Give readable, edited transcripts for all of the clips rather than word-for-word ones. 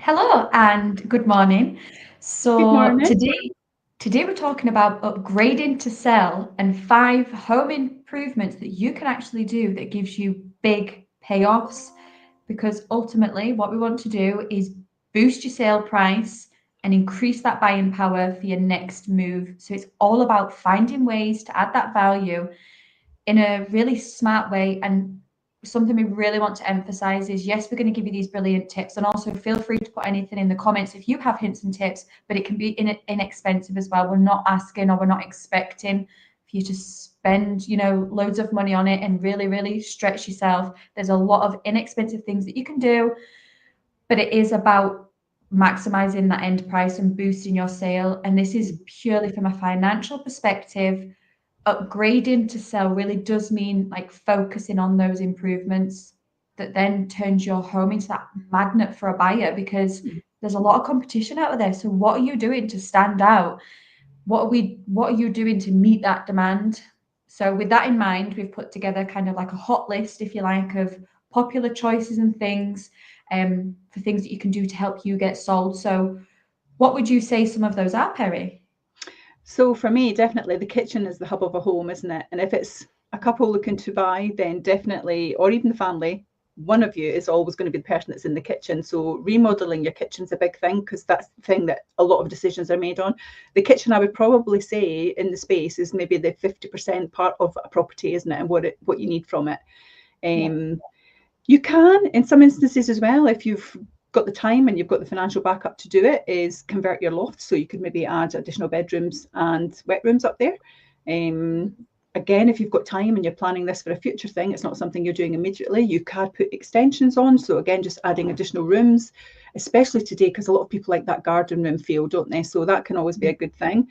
Hello and good morning. Good So morning. today we're talking about upgrading to sell and 5 home improvements that you can actually do that gives you big payoffs. Because ultimately what we want to do is boost your sale price and increase that buying power for your next move. So it's all about finding ways to add that value in a really smart way. And something we really want to emphasize is yes, we're going to give you these brilliant tips. And also feel free to put anything in the comments if you have hints and tips, but it can be inexpensive as well. We're not asking or we're not expecting for you to spend, loads of money on it and really, really stretch yourself. There's a lot of inexpensive things that you can do, but it is about maximizing that end price and boosting your sale. And this is purely from a financial perspective. Upgrading to sell really does mean like focusing on those improvements that then turns your home into that magnet for a buyer, because there's a lot of competition out there. So what are you doing to stand out? What are you doing to meet that demand? So with that in mind, we've put together kind of like a hot list, if you like, of popular choices and things, for things that you can do to help you get sold. So what would you say some of those are, Perry? So for me, definitely the kitchen is the hub of a home, isn't it? And if it's a couple looking to buy, then definitely, or even the family, one of you is always going to be the person that's in the kitchen. So remodeling your kitchen's a big thing because that's the thing that a lot of decisions are made on. The kitchen, I would probably say, in the space is maybe the 50% part of a property, isn't it? And what you need from it. Yeah. You can, in some instances as well, if you've got the time and you've got the financial backup to do it, is convert your loft. So you could maybe add additional bedrooms and wet rooms up there. Again, if you've got time and you're planning this for a future thing, it's not something you're doing immediately, you could put extensions on. So again, just adding additional rooms, especially today, because a lot of people like that garden room feel, don't they? So that can always be a good thing.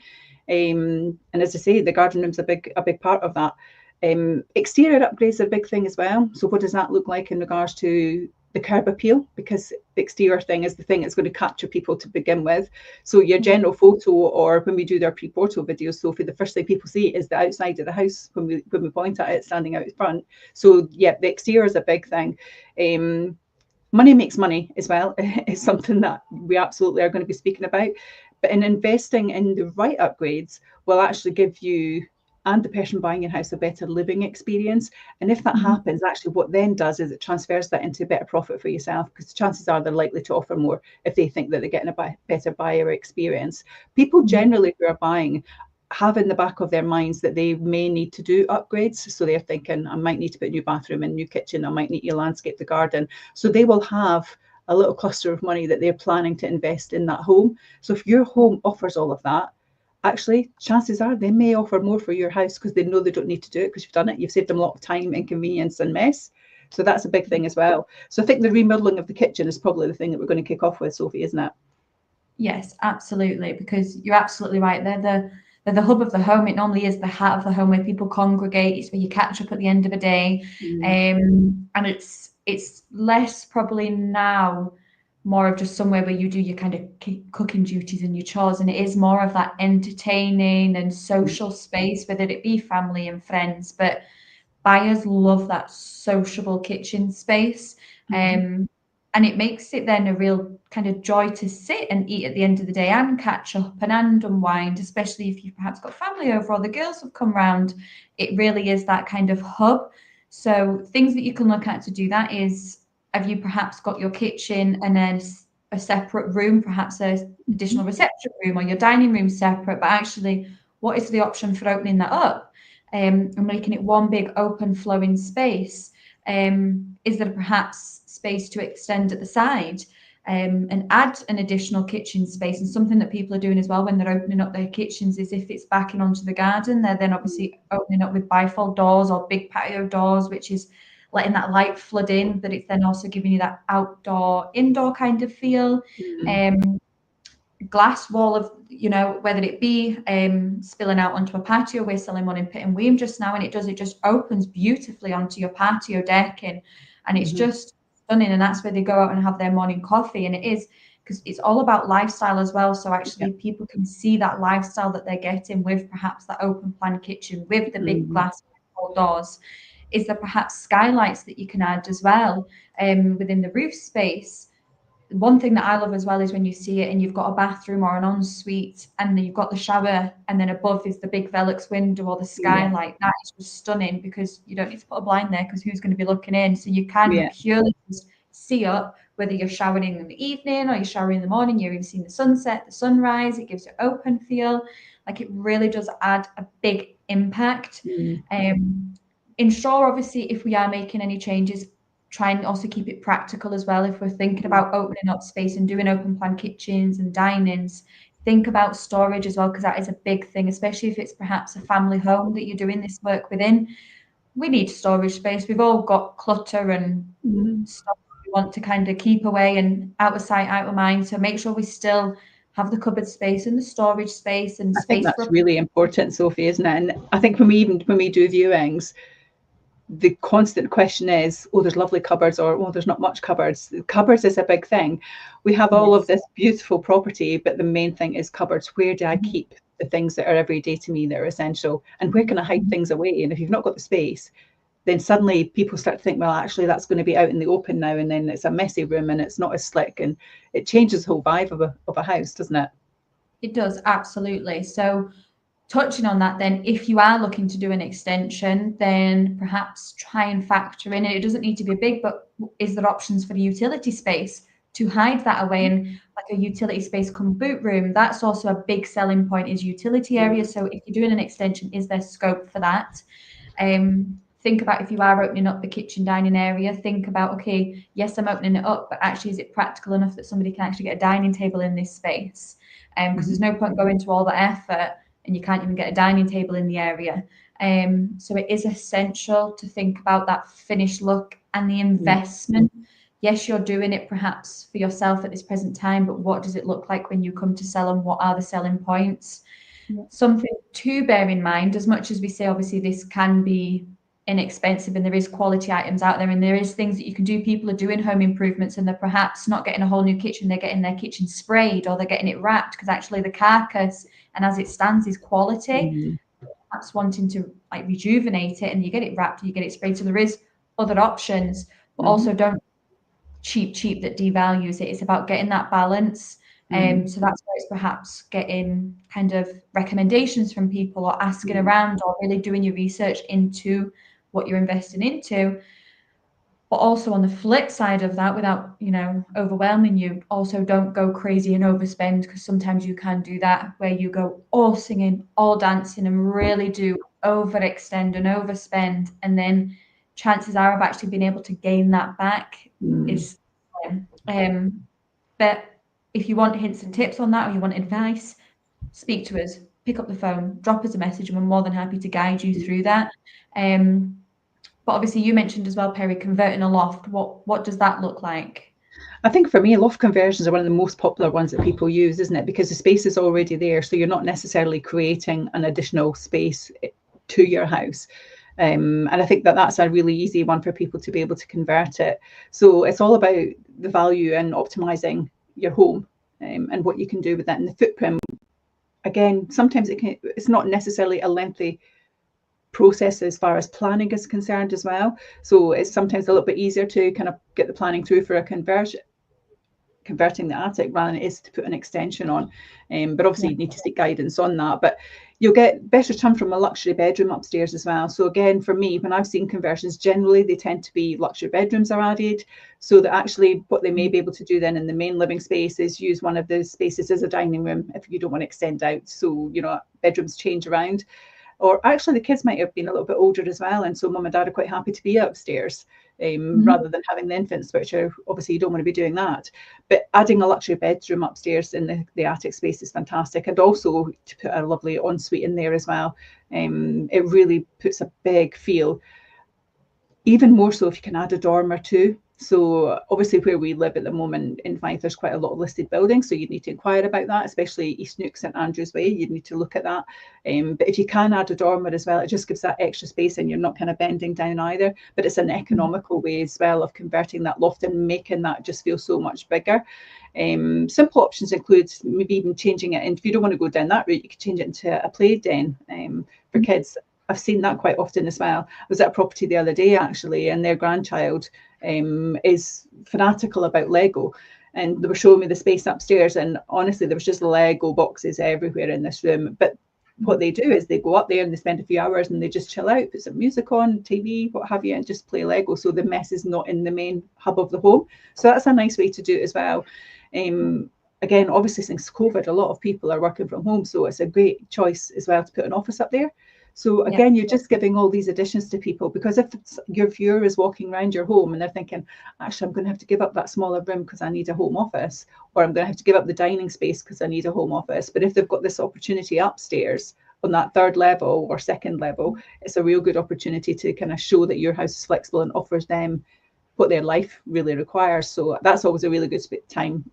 And as I say, the garden room's a big part of that. Exterior upgrades are a big thing as well. So what does that look like in regards to the curb appeal? Because the exterior thing is the thing that's going to capture people to begin with. So your general photo, or when we do their pre-photo videos, Sophie, the first thing people see is the outside of the house when we point at it standing out front. So yeah, the exterior is a big thing. Money makes money as well. It's something that we absolutely are going to be speaking about. But in investing in the right upgrades will actually give you and the person buying your house a better living experience. And if that happens, actually what then does is it transfers that into a better profit for yourself, because chances are they're likely to offer more if they think that they're getting a better buyer experience. People generally who are buying have in the back of their minds that they may need to do upgrades. So they're thinking, I might need to put a new bathroom and new kitchen, I might need to landscape the garden. So they will have a little cluster of money that they're planning to invest in that home. So if your home offers all of that, actually chances are they may offer more for your house because they know they don't need to do it because you've done it. You've saved them a lot of time, inconvenience and mess. So that's a big thing as well. So I think the remodeling of the kitchen is probably the thing that we're going to kick off with, Sophie, isn't it? Yes, absolutely, because you're absolutely right. They're the hub of the home. It normally is the heart of the home where people congregate. It's where you catch up at the end of a day, and it's less probably now, more of just somewhere where you do your kind of cooking duties and your chores, and it is more of that entertaining and social space, whether it be family and friends. But buyers love that sociable kitchen space. And it makes it then a real kind of joy to sit and eat at the end of the day and catch up and unwind, especially if you've perhaps got family over or the girls have come round. It really is that kind of hub. So things that you can look at to do that is, have you perhaps got your kitchen and then a separate room, perhaps a additional reception room, or your dining room separate, but actually what is the option for opening that up, and making it one big open flowing space? Is there perhaps space to extend at the side, and add an additional kitchen space? And something that people are doing as well when they're opening up their kitchens is, if it's backing onto the garden, they're then obviously opening up with bifold doors or big patio doors, which is letting that light flood in, but it's then also giving you that outdoor indoor kind of feel. Glass wall of, whether it be spilling out onto a patio. We're selling one in Pitt and Weem just now, and it just opens beautifully onto your patio deck, and it's just stunning. And that's where they go out and have their morning coffee. And it is, because it's all about lifestyle as well. So actually people can see that lifestyle that they're getting with perhaps that open plan kitchen with the big glass doors. Is there perhaps skylights that you can add as well, within the roof space? one thing that I love as well is when you see it and you've got a bathroom or an ensuite and you've got the shower and then above is the big Velux window or the skylight. That is just stunning because you don't need to put a blind there because who's going to be looking in? So you can purely just see up, whether you're showering in the evening or you're showering in the morning, you're even seeing the sunset, the sunrise. It gives you an open feel. Like it really does add a big impact. Ensure, obviously, if we are making any changes, try and also keep it practical as well. If we're thinking about opening up space and doing open plan kitchens and dinings, think about storage as well, because that is a big thing, especially if it's perhaps a family home that you're doing this work within. We need storage space. We've all got clutter and stuff we want to kind of keep away and out of sight, out of mind. So make sure we still have the cupboard space and the storage space and space. I think that's really important, Sophie, isn't it? And I think when we do viewings, the constant question is, oh, there's lovely cupboards, or oh, there's not much cupboards. Cupboards is a big thing. We have all of this beautiful property, but the main thing is cupboards. Where do I keep the things that are every day to me that are essential? And where can I hide things away? And if you've not got the space, then suddenly people start to think, well, actually, that's going to be out in the open now. And then it's a messy room and it's not as slick. And it changes the whole vibe of a house, doesn't it? It does, absolutely. So touching on that, then, if you are looking to do an extension, then perhaps try and factor in, and it doesn't need to be big, but is there options for the utility space to hide that away? And like a utility space come boot room, that's also a big selling point, is utility area. So if you're doing an extension, is there scope for that? Think about, if you are opening up the kitchen dining area, think about, okay, yes, I'm opening it up, but actually, is it practical enough that somebody can actually get a dining table in this space? Because there's no point going to all the effort and you can't even get a dining table in the area. So it is essential to think about that finished look and the investment. Yes, you're doing it perhaps for yourself at this present time, but what does it look like when you come to sell, and what are the selling points? Something to bear in mind, as much as we say, obviously, this can be inexpensive and there is quality items out there and there is things that you can do. People are doing home improvements and they're perhaps not getting a whole new kitchen, they're getting their kitchen sprayed or they're getting it wrapped, because actually the carcass and as it stands is quality. Perhaps wanting to like rejuvenate it and you get it wrapped, you get it sprayed. So there is other options, but also don't cheap that devalues it. It's about getting that balance. So that's where it's perhaps getting kind of recommendations from people or asking around or really doing your research into what you're investing into. But also on the flip side of that, without, overwhelming you, also don't go crazy and overspend, because sometimes you can do that, where you go all singing, all dancing, and really do overextend and overspend. And then chances are of actually being able to gain that back is but if you want hints and tips on that, or you want advice, speak to us, pick up the phone, drop us a message, and we're more than happy to guide you through that. But obviously you mentioned as well, Perrie, converting a loft. What does that look like? I think for me, loft conversions are one of the most popular ones that people use, isn't it? Because the space is already there. So you're not necessarily creating an additional space to your house. And I think that's a really easy one for people to be able to convert it. So it's all about the value and optimizing your home and what you can do with that. And the footprint, again, sometimes it's not necessarily a lengthy process as far as planning is concerned as well. So it's sometimes a little bit easier to kind of get the planning through for a converting the attic rather than it is to put an extension on. But obviously you need to seek guidance on that. But you'll get better return from a luxury bedroom upstairs as well. So again, for me, when I've seen conversions, generally they tend to be luxury bedrooms are added, so that actually what they may be able to do then in the main living space is use one of those spaces as a dining room if you don't want to extend out. So, bedrooms change around. Or actually the kids might have been a little bit older as well, and so mum and dad are quite happy to be upstairs rather than having the infants, which are obviously you don't want to be doing that. But adding a luxury bedroom upstairs in the attic space is fantastic, and also to put a lovely ensuite in there as well. It really puts a big feel, even more so if you can add a dormer too. So obviously where we live at the moment in Fife, there's quite a lot of listed buildings, so you need to inquire about that, especially East Neuk, St Andrews Way. You need to look at that. But if you can add a dormer as well, it just gives that extra space and you're not kind of bending down either. But it's an economical way as well of converting that loft and making that just feel so much bigger. Simple options include maybe even changing it, and if you don't want to go down that route, you could change it into a play den for kids. I've seen that quite often as well. I was at a property the other day actually, and their grandchild is fanatical about Lego. and they were showing me the space upstairs, and honestly there was just Lego boxes everywhere in this room. But what they do is they go up there and they spend a few hours and they just chill out, put some music on, TV, what have you, and just play Lego, so the mess is not in the main hub of the home. So that's a nice way to do it as well. Again, obviously since COVID, a lot of people are working from home, so it's a great choice as well to put an office up there. So again, you're just giving all these additions to people, because if your viewer is walking around your home and they're thinking, actually, I'm going to have to give up that smaller room because I need a home office, or I'm going to have to give up the dining space because I need a home office. But if they've got this opportunity upstairs on that third level or second level, it's a real good opportunity to kind of show that your house is flexible and offers them what their life really requires. So that's always a really good time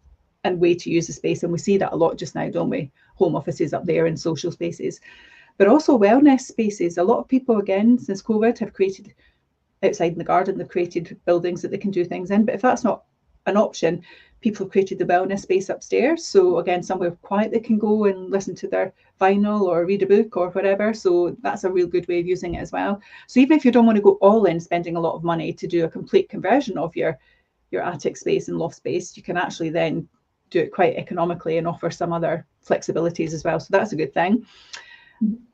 and way to use the space. And we see that a lot just now, don't we? Home offices up there and social spaces. But also wellness spaces. A lot of people, again, since COVID, have created outside in the garden, they've created buildings that they can do things in. But if that's not an option, people have created the wellness space upstairs. So again, somewhere quiet they can go and listen to their vinyl or read a book or whatever. So that's a real good way of using it as well. So even if you don't want to go all in spending a lot of money to do a complete conversion of your attic space and loft space, you can actually then do it quite economically and offer some other flexibilities as well. So that's a good thing.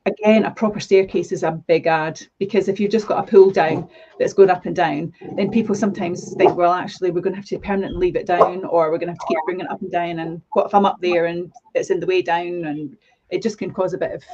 Again, a proper staircase is a big add, because if you've just got a pull down that's going up and down, then people sometimes think, well, actually, we're going to have to permanently leave it down, or we're going to have to keep bringing it up and down. And what if I'm up there and it's in the way down? And it just can cause a bit of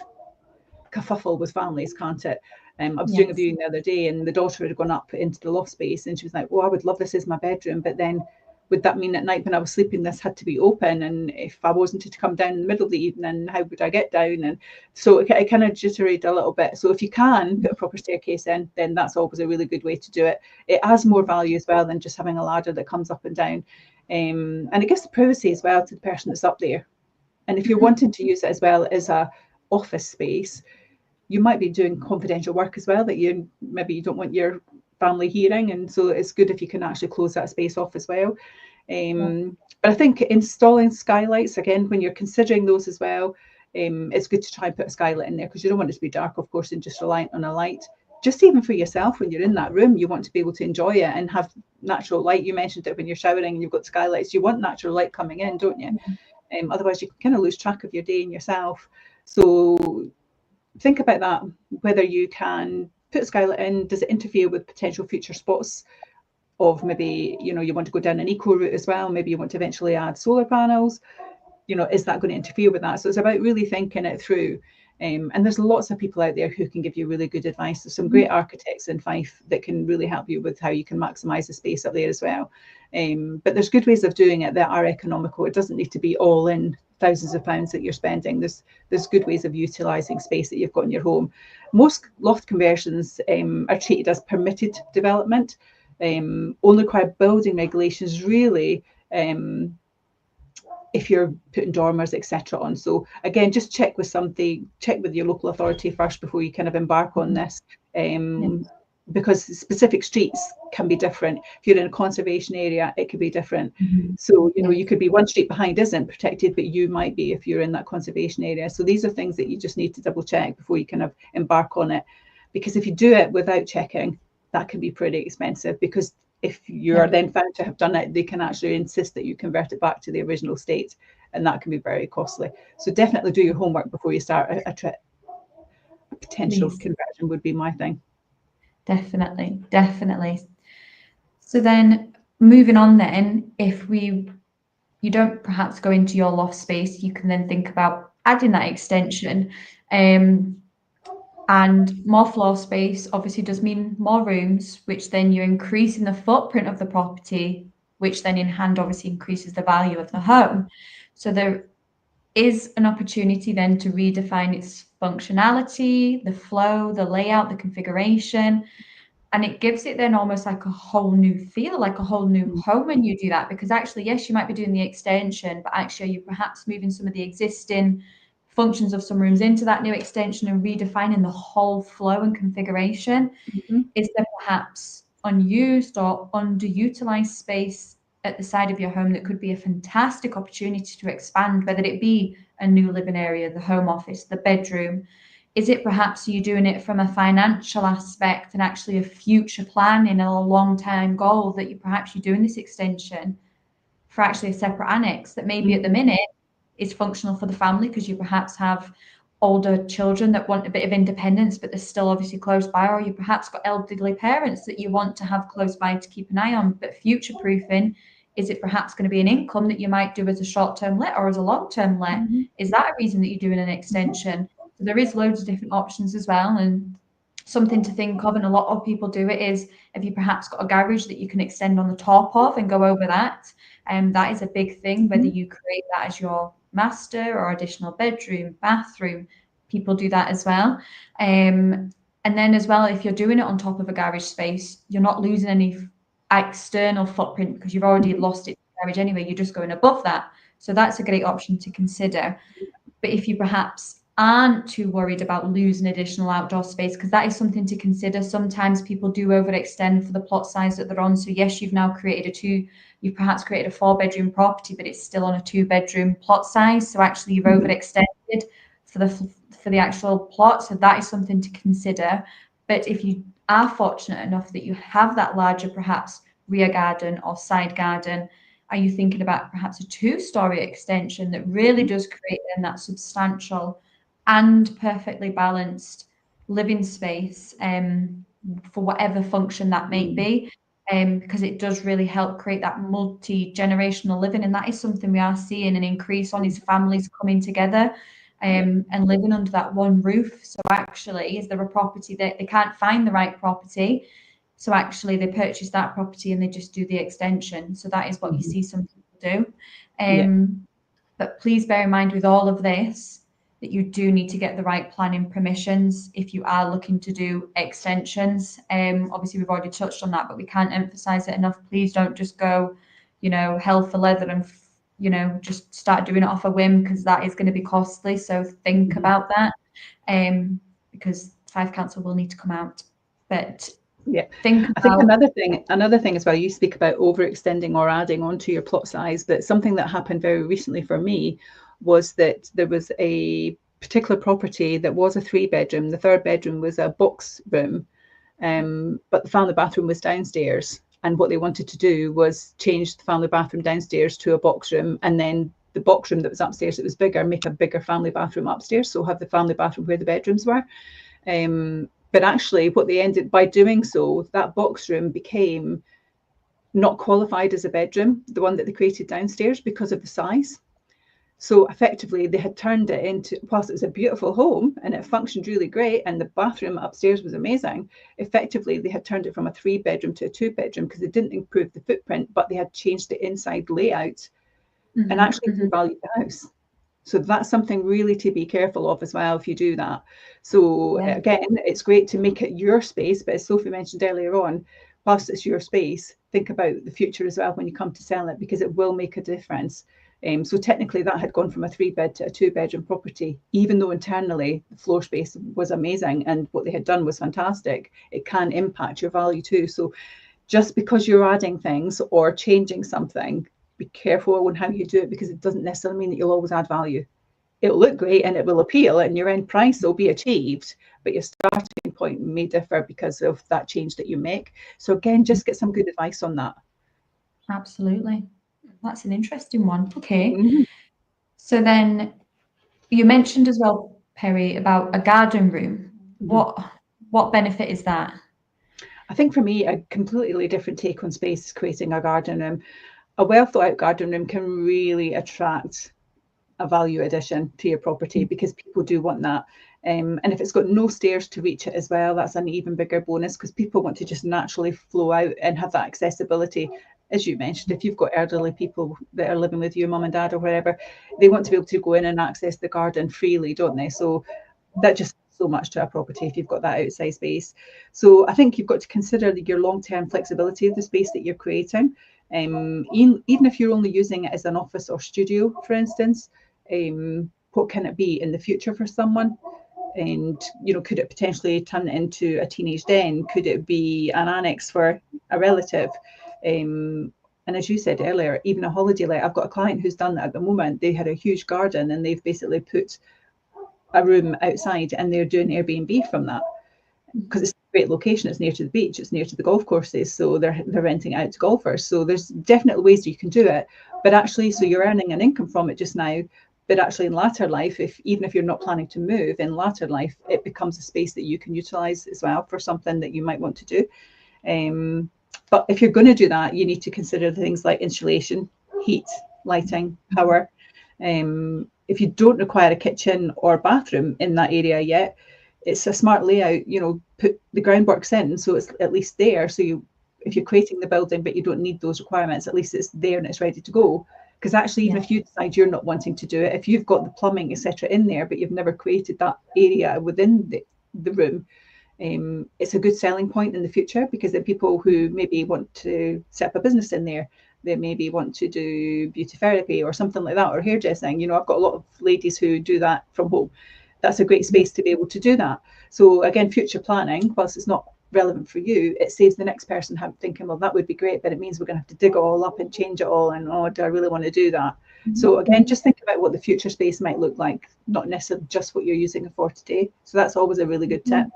kerfuffle with families, can't it? I was doing a viewing the other day, and the daughter had gone up into the loft space, and she was like, oh, I would love this as my bedroom, but then would that mean at night when I was sleeping this had to be open, and if I wasn't to come down in the middle of the evening, how would I get down? And so it kind of jittered a little bit. So if you can put a proper staircase in, then that's always a really good way to do it. It has more value as well than just having a ladder that comes up and down, and it gives the privacy as well to the person that's up there. And if you're wanting to use it as well as a office space, you might be doing confidential work as well that you don't want your family hearing, and so it's good if you can actually close that space off as well. But I think installing skylights, again, when you're considering those as well, it's good to try and put a skylight in there, because you don't want it to be dark, of course, and just reliant on a light. Just even for yourself, when you're in that room, you want to be able to enjoy it and have natural light. You mentioned it when you're showering and you've got skylights, you want natural light coming in, don't you? Otherwise you can kind of lose track of your day and yourself. So think about that, whether you can put a skylight in. Does it interfere with potential future spots of maybe, you want to go down an eco route as well? Maybe you want to eventually add solar panels. Is that going to interfere with that? So it's about really thinking it through. And there's lots of people out there who can give you really good advice. There's some great architects in Fife that can really help you with how you can maximise the space up there as well. But there's good ways of doing it that are economical. It doesn't need to be all in thousands of pounds that you're spending. There's good ways of utilising space that you've got in your home. Most loft conversions are treated as permitted development, only require building regulations really if you're putting dormers, etc. on. So again, just check with your local authority first before you kind of embark on this, because specific streets can be different. If you're in a conservation area, it could be different. So you could be one street behind isn't protected, but you might be if you're in that conservation area. So these are things that you just need to double check before you kind of embark on it, because if you do it without checking, that can be pretty expensive, because if you're then found to have done it, they can actually insist that you convert it back to the original state, and that can be very costly. So definitely do your homework before you start a potential conversion would be my thing. Definitely. So then moving on then, if you don't perhaps go into your loft space, you can then think about adding that extension. And more floor space obviously does mean more rooms, which then you're increasing the footprint of the property, which then in hand obviously increases the value of the home. So there is an opportunity then to redefine its functionality, the flow, the layout, the configuration, and it gives it then almost like a whole new feel, like a whole new home when you do that. Because actually, yes, you might be doing the extension, but actually you're perhaps moving some of the existing functions of some rooms into that new extension and redefining the whole flow and configuration. Is there perhaps unused or underutilized space at the side of your home that could be a fantastic opportunity to expand, whether it be a new living area, the home office, the bedroom? Is it perhaps you doing it from a financial aspect and actually a future plan in a long-term goal that you're doing this extension for actually a separate annex that maybe at the minute is functional for the family, because you perhaps have older children that want a bit of independence, but they're still obviously close by, or you perhaps got elderly parents that you want to have close by to keep an eye on. But future proofing, is it perhaps going to be an income that you might do as a short-term let or as a long-term let? Is that a reason that you're doing an extension? So there is loads of different options as well, and something to think of, and a lot of people do it, is if you perhaps got a garage that you can extend on the top of and go over that, and that is a big thing, whether you create that as your master or additional bedroom, bathroom, people do that as well. And then as well, if you're doing it on top of a garage space, you're not losing any external footprint because you've already lost it in the garage anyway, you're just going above that. So that's a great option to consider. But if you perhaps aren't too worried about losing additional outdoor space, because that is something to consider. Sometimes people do overextend for the plot size that they're on. So yes, you've now created you've perhaps created a 4-bedroom property, but it's still on a 2-bedroom plot size. So actually you've overextended for the actual plot. So that is something to consider. But if you are fortunate enough that you have that larger, perhaps rear garden or side garden, are you thinking about perhaps a 2-story extension that really does create then that substantial and perfectly balanced living space for whatever function that may be, because it does really help create that multi-generational living, and that is something we are seeing an increase on, is families coming together and living under that one roof. So actually, is there a property that they can't find the right property? So actually they purchase that property and they just do the extension. So that is what you see some people do. But please bear in mind with all of this that you do need to get the right planning permissions if you are looking to do extensions. Obviously we've already touched on that, but we can't emphasize it enough. Please don't just go, hell for leather and just start doing it off a whim, because that is going to be costly. So think about that, because Fife Council will need to come out. But I think another thing as well, you speak about overextending or adding onto your plot size, but something that happened very recently for me was that there was a particular property that was a 3-bedroom. The 3rd bedroom was a box room, but the family bathroom was downstairs. And what they wanted to do was change the family bathroom downstairs to a box room, and then the box room that was upstairs, that was bigger, make a bigger family bathroom upstairs. So have the family bathroom where the bedrooms were. But actually what they ended by doing, so that box room became not qualified as a bedroom, the one that they created downstairs, because of the size. So effectively they had turned it into, whilst it was a beautiful home and it functioned really great and the bathroom upstairs was amazing, effectively they had turned it from a 3-bedroom to a 2-bedroom because they didn't improve the footprint, but they had changed the inside layout and actually devalued the house. So that's something really to be careful of as well if you do that. So again, it's great to make it your space, but as Sophie mentioned earlier on, whilst it's your space, think about the future as well when you come to sell it, because it will make a difference. So technically that had gone from a 3-bed to a 2-bedroom property, even though internally the floor space was amazing and what they had done was fantastic. It can impact your value too. So just because you're adding things or changing something, be careful on how you do it, because it doesn't necessarily mean that you'll always add value. It'll look great and it will appeal and your end price will be achieved, but your starting point may differ because of that change that you make. So again, just get some good advice on that. Absolutely. That's an interesting one. Okay. So then you mentioned as well, Perrie, about a garden room. What benefit is that? I think for me, a completely different take on space is creating a garden room. A well thought out garden room can really attract a value addition to your property, because people do want that. And if it's got no stairs to reach it as well, that's an even bigger bonus, because people want to just naturally flow out and have that accessibility. As you mentioned, if you've got elderly people that are living with you, mum and dad or wherever, they want to be able to go in and access the garden freely, don't they? So that just so much to a property if you've got that outside space. So I think you've got to consider your long-term flexibility of the space that you're creating. Even if you're only using it as an office or studio, for instance, what can it be in the future for someone? And could it potentially turn into a teenage den? Could it be an annex for a relative? And as you said earlier, even a holiday let. I've got a client who's done that at the moment. They had a huge garden and they've basically put a room outside and they're doing Airbnb from that, because it's great location. It's near to the beach, it's near to the golf courses, so they're renting out to golfers. So there's definitely ways you can do it. But actually, so you're earning an income from it just now. But actually, in latter life, even if you're not planning to move, in latter life, it becomes a space that you can utilize as well for something that you might want to do. But if you're going to do that, you need to consider things like insulation, heat, lighting, power. If you don't require a kitchen or bathroom in that area yet, it's a smart layout, put the groundworks in so it's at least there. So if you're creating the building but you don't need those requirements, at least it's there and it's ready to go. Because actually, even if you decide you're not wanting to do it, if you've got the plumbing, etc., in there, but you've never created that area within the room, it's a good selling point in the future, because the people who maybe want to set up a business in there, they maybe want to do beauty therapy or something like that, or hairdressing. I've got a lot of ladies who do that from home. That's a great space to be able to do that. So again, future planning, whilst it's not relevant for you, it saves the next person thinking, well, that would be great, but it means we're going to have to dig it all up and change it all, and do I really want to do that? So again, just think about what the future space might look like, not necessarily just what you're using it for today. So that's always a really good tip.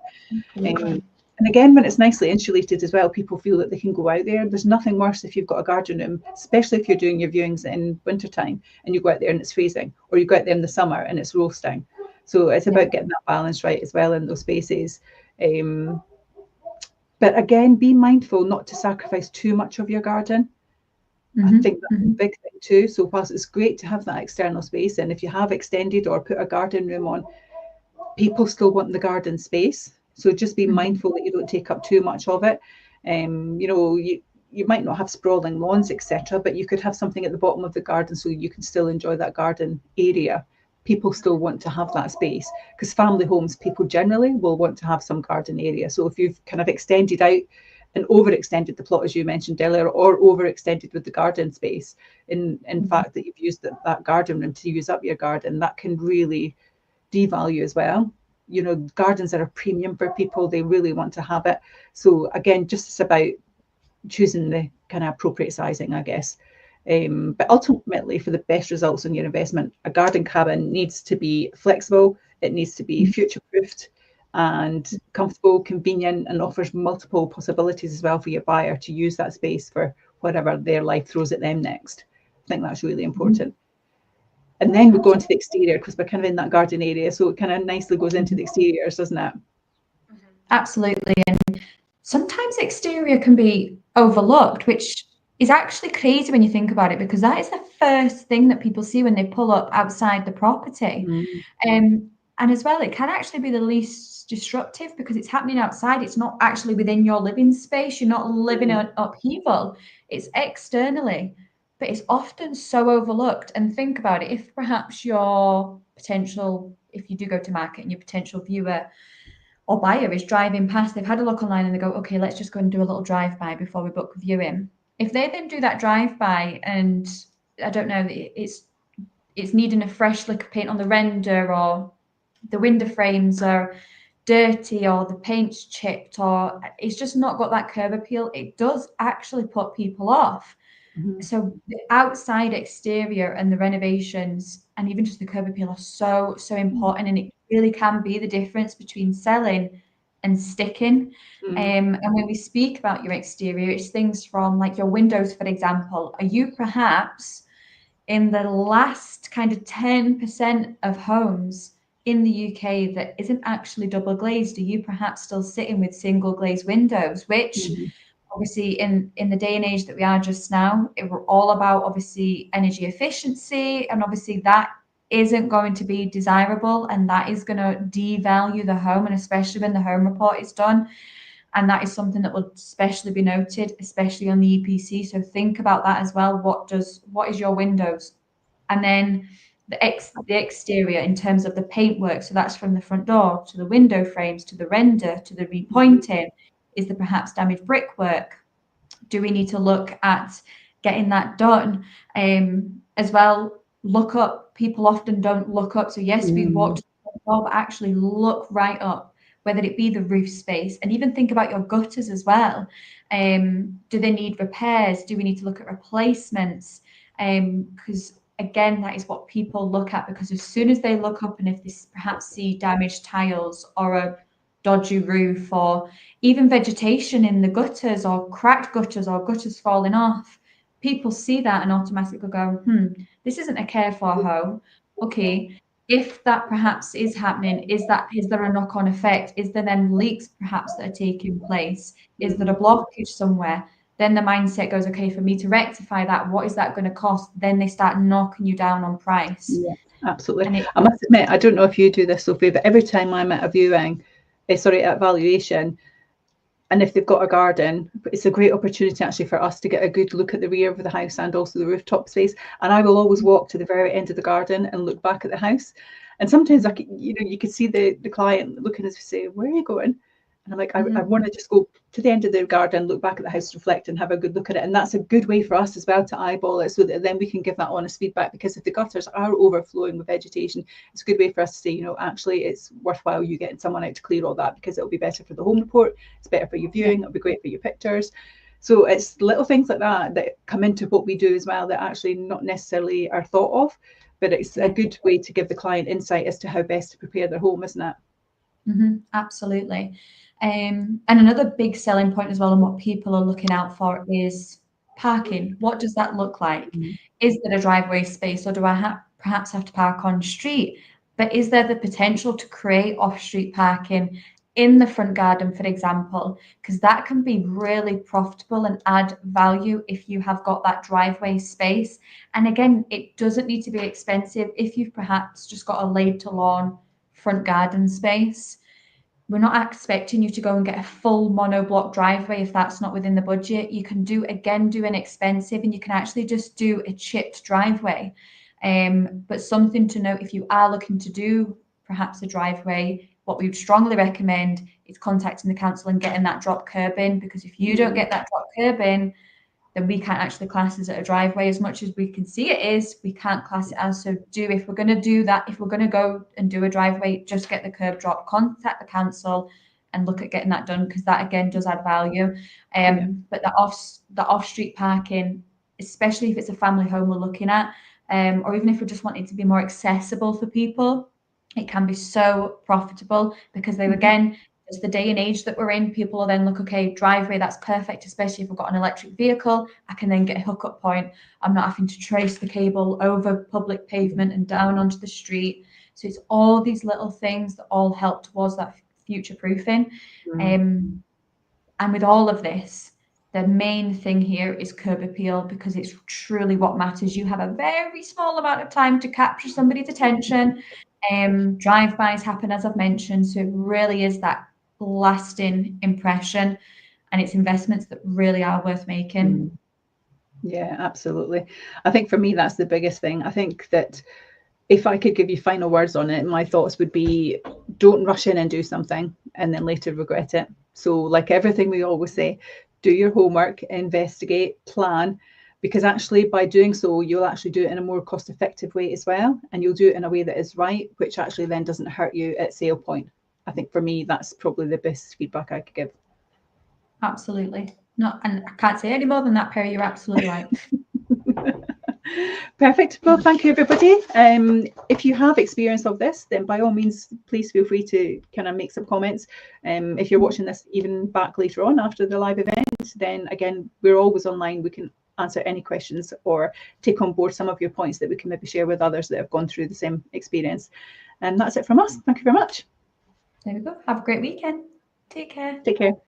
And again, when it's nicely insulated as well, people feel that they can go out there. There's nothing worse if you've got a garden room, especially if you're doing your viewings in wintertime and you go out there and it's freezing, or you go out there in the summer and it's roasting. So it's about getting that balance right as well in those spaces. But again, be mindful not to sacrifice too much of your garden. I think that's a big thing too. So whilst it's great to have that external space, and if you have extended or put a garden room on, people still want the garden space. So just be mindful that you don't take up too much of it. You might not have sprawling lawns, etc., but you could have something at the bottom of the garden so you can still enjoy that garden area. People still want to have that space, because family homes, people generally will want to have some garden area. So if you've kind of extended out and overextended the plot, as you mentioned earlier, or overextended with the garden space, in fact that you've used that garden room to use up your garden, that can really devalue as well. Gardens are a premium for people. They really want to have it. So again, just it's about choosing the kind of appropriate sizing, I guess. But ultimately, for the best results on your investment, a garden cabin needs to be flexible. It needs to be future-proofed and comfortable, convenient, and offers multiple possibilities as well for your buyer to use that space for whatever their life throws at them next. I think that's really important. And then we go into the exterior, because we're kind of in that garden area, so it kind of nicely goes into the exteriors, doesn't it? Absolutely. And sometimes exterior can be overlooked, which is actually crazy when you think about it, because that is the first thing that people see when they pull up outside the property. And as well, it can actually be the least disruptive, because it's happening outside. It's not actually within your living space. You're not living in upheaval. It's externally. But it's often so overlooked. And think about it, if perhaps your potential, if you do go to market and your potential viewer or buyer is driving past, they've had a look online and they go, okay, let's just go and do a little drive-by before we book viewing. If they then do that drive-by and, I don't know, it's needing a fresh lick of paint on the render, or the window frames are dirty, or the paint's chipped, or it's just not got that curb appeal, it does actually put people off. So the outside exterior and the renovations and even just the curb appeal are so important, and it really can be the difference between selling and sticking. And when we speak about your exterior, it's things from like your windows, for example. Are you perhaps in the last kind of 10% of homes in the UK that isn't actually double glazed? Are you perhaps still sitting with single glazed windows, which obviously in the day and age that we are just now, we're all about obviously energy efficiency, and obviously that isn't going to be desirable, and that is going to devalue the home, and especially when the home report is done. And that is something that will especially be noted, especially on the EPC. So think about that as well. What is your windows? And then the exterior in terms of the paintwork. So that's from the front door to the window frames to the render to the repointing. Is there perhaps damaged brickwork? Do we need to look at getting that done? As well, look up. People often don't look up. So yes, we walk to the front door, but actually look right up, whether it be the roof space, and even think about your gutters as well. Do they need repairs? Do we need to look at replacements? Because again, that is what people look at, because as soon as they look up and if they perhaps see damaged tiles or a dodgy roof, or even vegetation in the gutters, or cracked gutters, or gutters falling off, people see that and automatically go, this isn't a cared for home. Okay, if that perhaps is happening, is there a knock-on effect? Is there then leaks perhaps that are taking place? Is there a blockage somewhere? Then the mindset goes, okay, for me to rectify that, what is that going to cost? Then they start knocking you down on price. Yeah, absolutely. And I must admit, I don't know if you do this, Sophie, but every time I'm at a viewing, at valuation, and if they've got a garden, it's a great opportunity actually for us to get a good look at the rear of the house and also the rooftop space. And I will always walk to the very end of the garden and look back at the house. And sometimes you could see the client looking as if say, where are you going? And I'm like, I want to just go to the end of the garden, look back at the house, reflect, and have a good look at it. And that's a good way for us as well to eyeball it, so that then we can give that honest feedback. Because if the gutters are overflowing with vegetation, it's a good way for us to say, actually, it's worthwhile you getting someone out to clear all that, because it'll be better for the home report, it's better for your viewing, it'll be great for your pictures. So it's little things like that that come into what we do as well, that actually not necessarily are thought of, but it's a good way to give the client insight as to how best to prepare their home, isn't it? Absolutely. And another big selling point as well, and what people are looking out for, is parking. What does that look like? Is there a driveway space, or do I perhaps have to park on street? But is there the potential to create off-street parking in the front garden, for example? Because that can be really profitable and add value if you have got that driveway space. And again, it doesn't need to be expensive. If you've perhaps just got a laid-to-lawn front garden space, we're not expecting you to go and get a full monoblock driveway if that's not within the budget. You can do inexpensive, and you can actually just do a chipped driveway. But something to note, if you are looking to do perhaps a driveway, what we would strongly recommend is contacting the council and getting that drop curb in, because if you don't get that drop curb in, then we can't actually class it as a driveway. As much as we can see it is, we can't class it as. So if we're going to do that, if we're going to go and do a driveway, just get the curb drop, contact the council and look at getting that done, because that again does add value. But the off-street parking, especially if it's a family home we're looking at, or even if we're just wanting to be more accessible for people, it can be so profitable, because they again, it's the day and age that we're in. People will then look, okay, driveway, that's perfect, especially if we've got an electric vehicle. I can then get a hookup point. I'm not having to trace the cable over public pavement and down onto the street. So it's all these little things that all help towards that future proofing. And with all of this, the main thing here is curb appeal, because it's truly what matters. You have a very small amount of time to capture somebody's attention. Drive-bys happen, as I've mentioned, so it really is that lasting impression, and it's investments that really are worth making. Yeah, absolutely. I think for me, that's the biggest thing. I think that if I could give you final words on it, my thoughts would be, don't rush in and do something and then later regret it. So like everything we always say, do your homework, investigate, plan, because actually by doing so, you'll actually do it in a more cost-effective way as well. And you'll do it in a way that is right, which actually then doesn't hurt you at sale point. I think for me, that's probably the best feedback I could give. Absolutely. No, and I can't say any more than that, Perrie. You're absolutely right. Perfect. Well, thank you, everybody. If you have experience of this, then by all means, please feel free to kind of make some comments. If you're watching this even back later on after the live event, then again, we're always online. We can answer any questions or take on board some of your points that we can maybe share with others that have gone through the same experience. And that's it from us. Thank you very much. There we go. Have a great weekend. Take care. Take care.